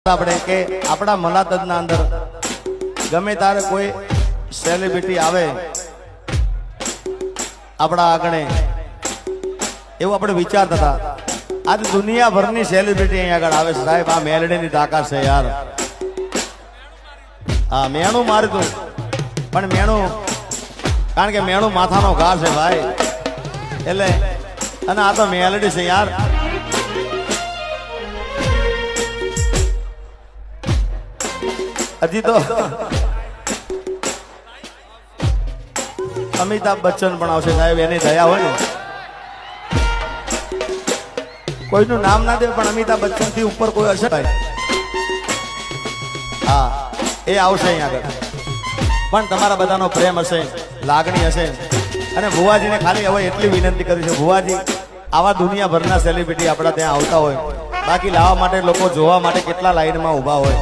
આપણે કે આપણા મલાતજના અંદર ગમે તારે કોઈ સેલિબ્રિટી આવે આપણા આગળ એવું આપણે વિચારતા હતા. આજ દુનિયાભરની સેલિબ્રિટી અહીંયા આગળ આવે છે. સાહેબ આ મેલડીની તાકાત છે યાર. હા મેણું માર્યું પણ મેણું કારણ કે મેણું માથાનો ઘા છે ભાઈ એટલે અને આ તો મેલડી છે યાર. હજી તો અમિતાભ બચ્ચન પણ આવશે સાહેબ, એની દયા હોય ને. કોઈનું નામ ના દે પણ અમિતાભ બચ્ચન થી ઉપર કોઈ હશે ભાઈ. હા એ આવશે અહીંયા આગળ. પણ તમારા બધાનો પ્રેમ હશે, લાગણી હશે. અને ભુવાજીને ખાલી હવે એટલી વિનંતી કરી છે, ભુવાજી આવા દુનિયાભરના સેલિબ્રિટી આપણા ત્યાં આવતા હોય, બાકી લાવવા માટે લોકો જોવા માટે કેટલા લાઈનમાં ઊભા હોય.